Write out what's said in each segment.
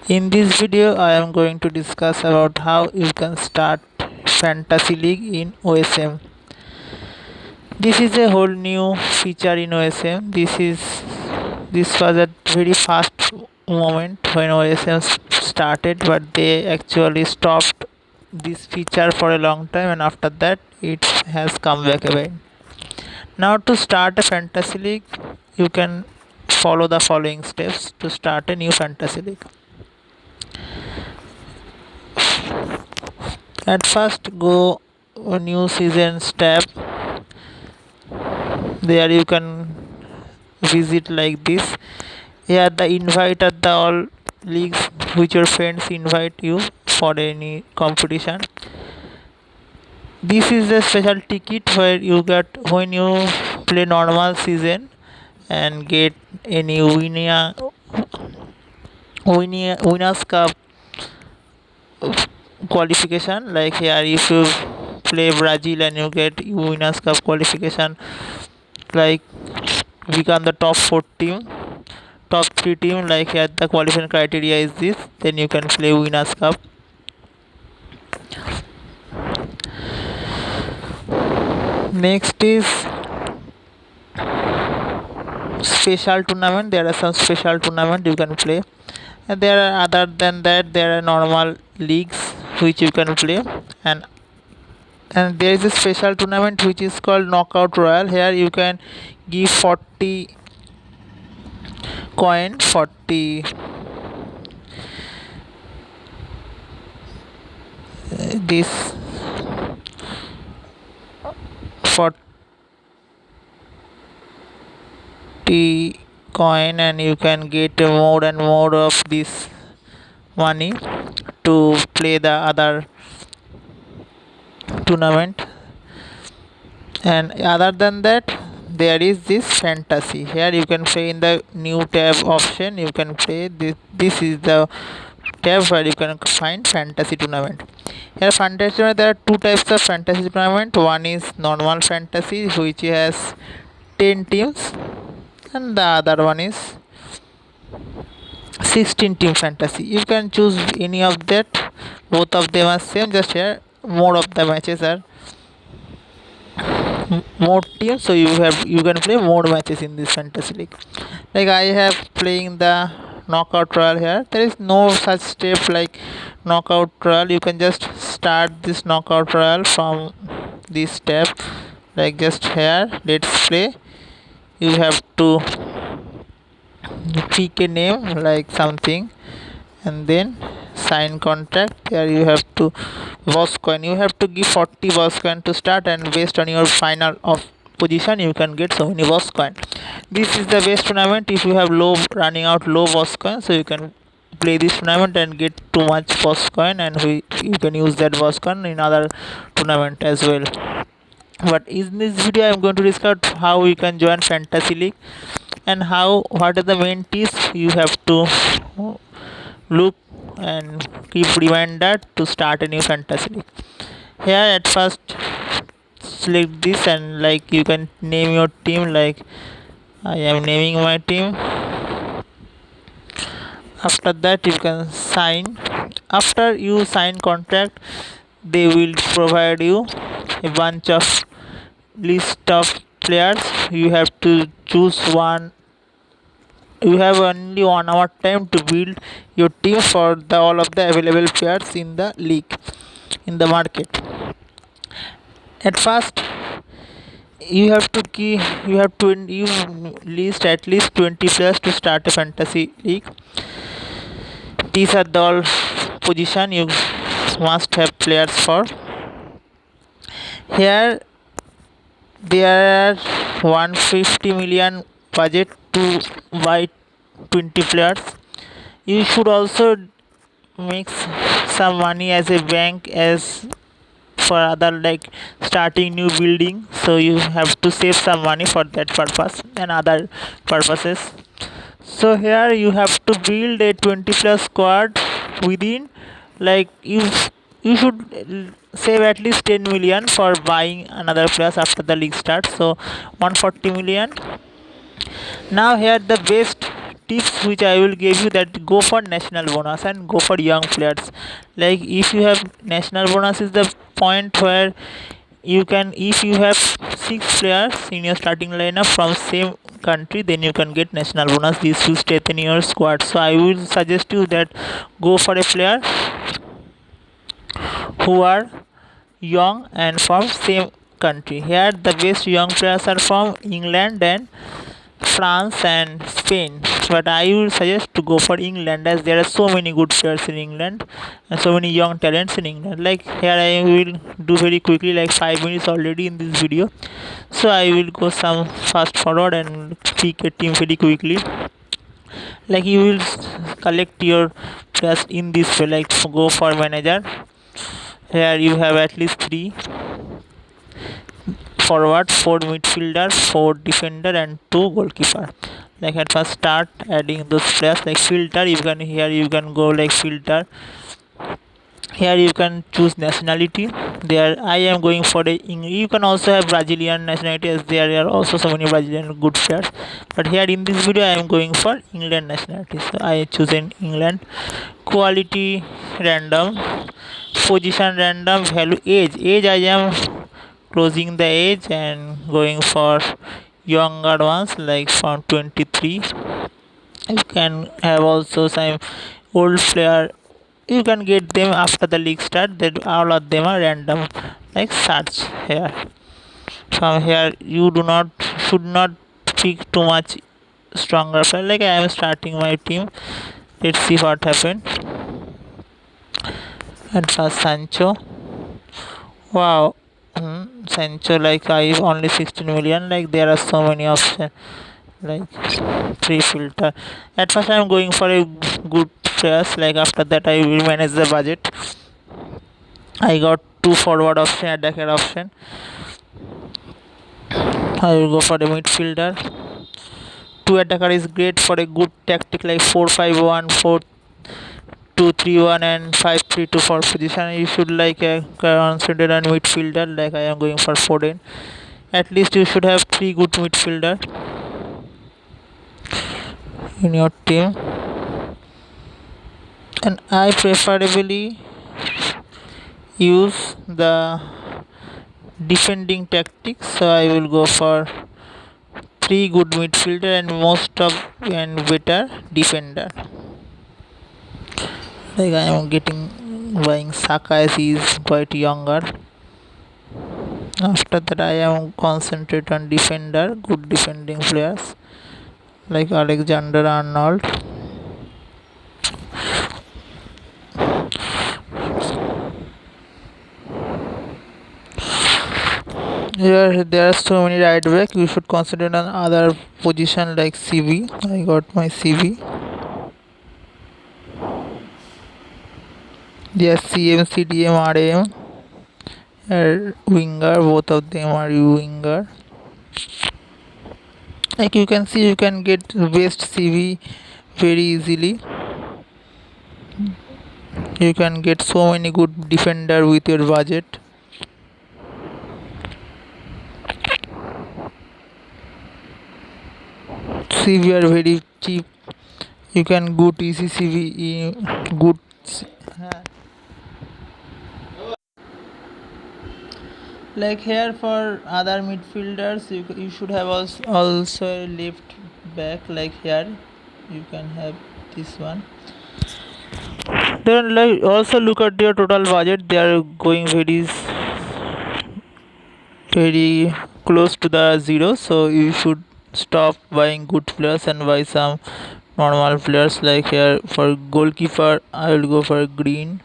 In this video, I am going to discuss about how you can start Fantasy League in OSM. This is a whole new feature in OSM. This was a very fast moment when OSM started, but they actually stopped this feature for a long time, and after that, it has come back again. Now, to start a Fantasy League, you can follow the following steps to start a new Fantasy League. At first, go new seasons tab. There you can visit like this. Here the invite at the all leagues which your friends invite you for any competition. This is a special ticket where you get when you play normal season and get any winners cup qualification. Like here, if you play Brazil and you get winners cup qualification, like become the top 4 team, top 3 team, like here the qualification criteria is this, then you can play winners cup. Next is special tournament. There are some special tournament you can play, and there are other than that there are normal leagues which you can play, and there is a special tournament which is called Knockout Royale. Here you can give 40 coin, 40 this 40 coin, and you can get more and more of this money to play the other tournament. And other than that, there is this fantasy. Here you can play in the new tab option. You can play this is the tab where you can find fantasy tournament. Here fantasy tournament, there are two types of fantasy tournament. One is normal fantasy which has 10 teams, and the other one is 16 team fantasy. You can choose any of that. Both of them are same, just here more of the matches are more teams, so you can play more matches in this fantasy league. Like I have playing the knockout royale. Here there is no such step like knockout royale. You can just start this knockout royale from this tab, like just here let's play. You have to pick a name like something, and then sign contract. Here you have to boss coin, you have to give 40 boss coin to start, and based on your final of position you can get so many boss coin. This is the best tournament if you have running out low boss coin, so you can play this tournament and get too much boss coin, and you can use that boss coin in other tournament as well. But in this video I am going to discuss how you can join fantasy league, and what are the main tips you have to look and keep reminder to start a new fantasy league. Here at first select this, and like you can name your team, like I am naming my team. After that you can sign. After you sign contract, they will provide you a bunch of list of players. You have to choose one. You have only 1 hour time to build your team for all of the available players in the league, in the market. At first you have to you list at least 20 players to start a fantasy league. These are the all position you must have players for. Here there are 150 million budget to buy 20 players. You should also make some money as a bank, as for other like starting new building, so you have to save some money for that purpose and other purposes. So here you have to build a 20 plus squad within, like you should save at least 10 million for buying another players after the league starts, so 140 million. Now here the best tips which I will give you, that go for national bonus and go for young players. Like if you have national bonus is the point where you can, if you have 6 players in your starting lineup from same country, then you can get national bonus. This will strengthen your squad. So I will suggest you that go for a player who are young and from same country. Here the best young players are from England and France and Spain, but I would suggest to go for England, as there are so many good players in England and so many young talents in England. Like here I will do very quickly, like 5 minutes already in this video, so I will go some fast forward and pick a team very quickly. Like you will collect your players in this way, like go for manager. Here you have at least 3 forward, 4 midfielder, 4 defender and 2 goalkeeper. Like at first start adding those players. Like filter, you can, here you can go like filter. Here you can choose nationality. There I am going for the you can also have Brazilian nationality, as there are also so many Brazilian good players, but here in this video I am going for England nationality, so I choose in England. Quality random, position random, value age I am closing the age and going for younger ones, like from 23. You can have also some old player, you can get them after the league start, that all of them are random, like search here. From here you do not should not pick too much stronger player. Like I am starting my team, let's see what happened. And first Sancho, wow. Sancho, like I only 16 million, like there are so many options, like free filter. At first I am going for a good players, like after that I will manage the budget. I got 2 forward option, attacker option. I will go for the midfielder. 2 attacker is great for a good tactic, like 4-5-1, 4-2-3-1 and 5-3-2 for position. You should like consider a midfielder, like I am going for Foden. At least you should have 3 good midfielder in your team, and I preferably use the defending tactics, so I will go for 3 good midfielder and most of and better defender. Like I am buying Saka, as he is quite younger. After that I am concentrate on defender, good defending players like Alexander Arnold. Here there are so many right back, you should consider on other position like CV. I got my CV. Yes, CM, CDM, RAM, winger, both of them are winger. Like you can see, you can get best CV very easily. You can get so many good defender with your budget. CV are very cheap. You can go to easy CV good. Like here for other midfielders, you should have also a left back. Like here you can have this one. Then like also look at their total budget, they are going very close to the zero, so you should stop buying good players and buy some normal players. Like here for goalkeeper I will go for green.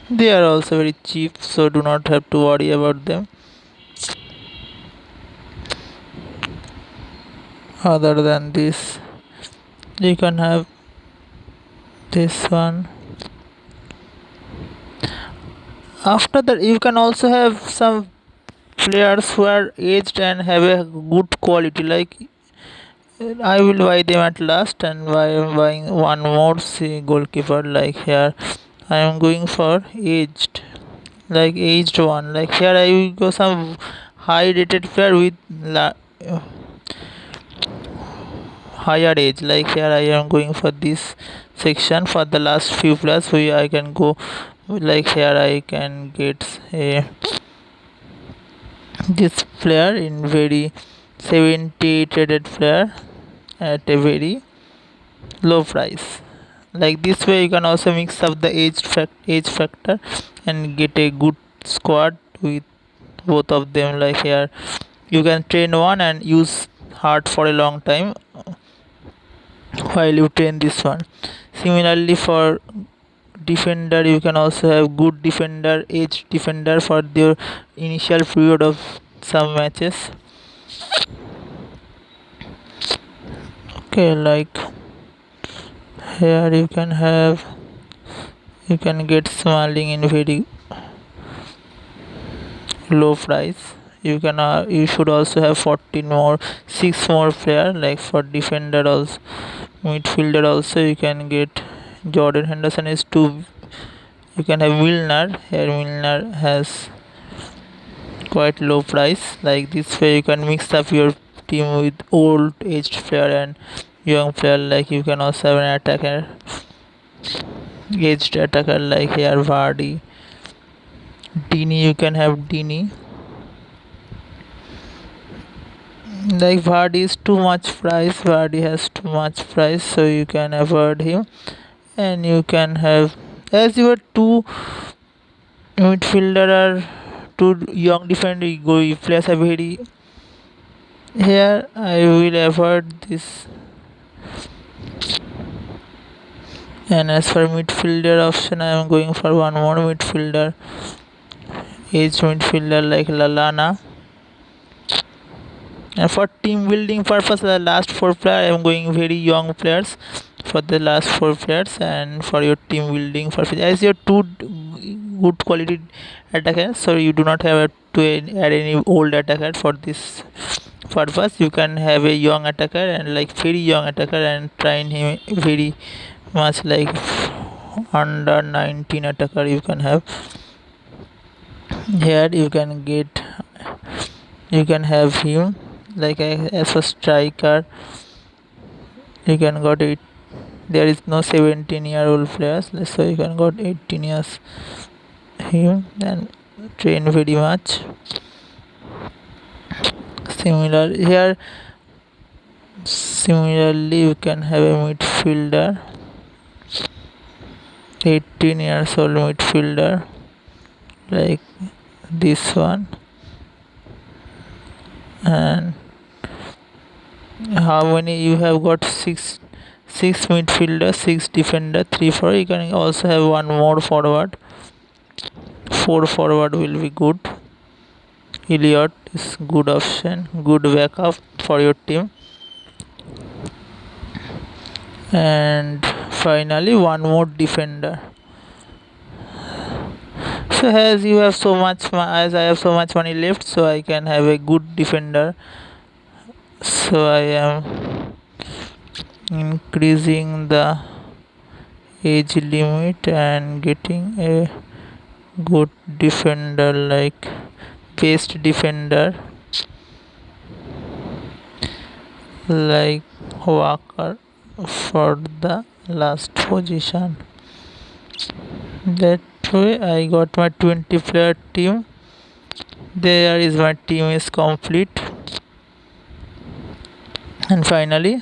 They are also very cheap, so do not have to worry about them. Other than this, you can have this one. After that you can also have some players who are aged and have a good quality, like I will buy them at last, and buying one more goalkeeper. Like here I am going for aged, like aged one. Like here I will go some high rated player with higher age. Like here I am going for this section for the last few players. I can go, like here I can get a this player in very 70 traded player at a very low price. Like this way you can also mix up the age factor and get a good squad with both of them. Like here you can train one and use hard for a long time while you train this one. Similarly for defender, you can also have good defender, aged defender for their initial period of some matches. Okay, like here you can get Smalling in very low price. You should also have 14 more, 6 more player. Like for defender also, midfielder also you can get Jordan Henderson is 2. You can have Milner. Here Milner has quite low price. Like this way you can mix up your team with old aged player and young player. Like you can also have an attacker, aged attacker, like here Vardy, Dini. You can have Dini. Like Vardy is too much price. Vardy has too much price, so you can avoid him. And you can have, as your two midfielder are two young defender, you players are very. Here I will avoid this. And as for midfielder option, I am going for one more midfielder, aged midfielder like Lalana. And for team building purpose, the last 4 players I am going very young players for the last 4 players. And for your team building purpose, as your two good quality attackers, so you do not have to add any old attacker for this purpose. You can have a young attacker and like very young attacker and train him very much, like under 19 attacker you can have. Here you can have him like as a striker. You can got it. There is no 17-year-old players, so you can got 18 years him and train very much. Similarly you can have a midfielder, 18 years old midfielder like this one. And how many you have got? Six midfielder, 6 defender, 3 forward. You can also have one more forward. 4 forward will be good. Elliot is good option, good backup for your team. And finally one more defender. So as you have so much, as I have so much money left, so I can have a good defender. So I am increasing the age limit and getting a good defender, like best defender like Walker for the last position. That way I got my 20 player team. There is my team is complete. And finally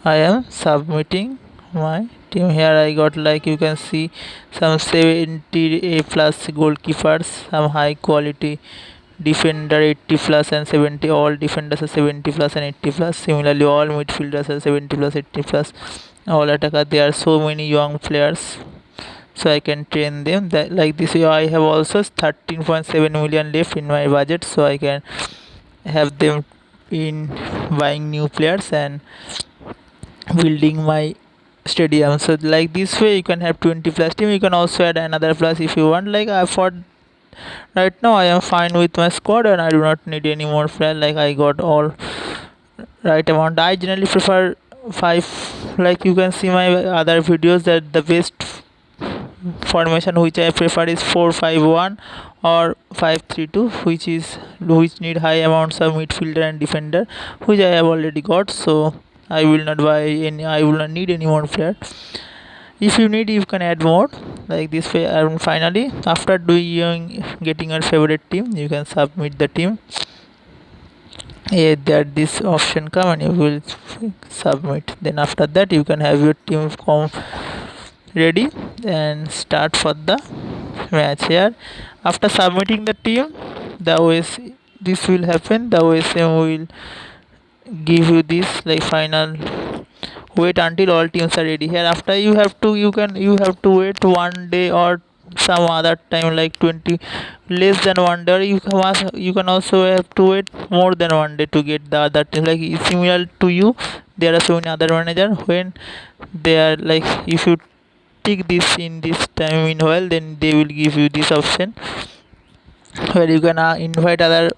I am submitting my team. Here I got, like you can see, some 70 A plus goalkeepers, some high quality defender 80 plus and 70. All defenders are 70 plus and 80 plus. Similarly all midfielders are 70 plus 80 plus. All attacker, there are so many young players, so I can train them. That like this way I have also 13.7 million left in my budget, so I can have them in buying new players and building my stadium. So like this way you can have 20 plus team. You can also add another plus if you want. Like for right now I am fine with my squad and I do not need any more player. Like I got all right amount. I generally prefer 5. Like you can see my other videos that the best formation which I prefer is 4-5-1 or 5-3-2, which need high amounts of midfielder and defender, which I have already got. So I will not buy any, I will not need any more player. If you need, you can add more like this way. And finally, after doing getting your favorite team, you can submit the team. That this option come and you will submit. Then after that you can have your team ready and start for the match. Here after submitting the team, the OS, this will happen, the OSM will give you this like final, wait until all teams are ready. Here after you have to, you have to wait 1 day or some other time like 20 less than 1 day, or you can also have to wait more than 1 day to get the other team. Like similar to you, there are so many other manager when they are like, if you tick this in this time in while, then they will give you this option where you can invite other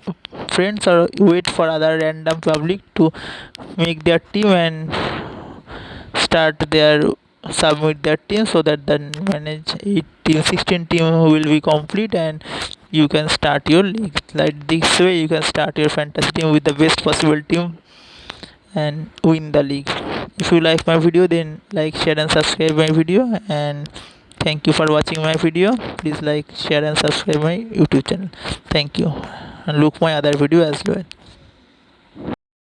friends or wait for other random public to make their team and start their submit their team, so that then manage 8 team 16 team will be complete and you can start your league. Like this way you can start your fantasy team with the best possible team and win the league. If you like my video, then like, share and subscribe my video, and thank you for watching my video. Please like, share and subscribe my YouTube channel. Thank you, and look my other video as well.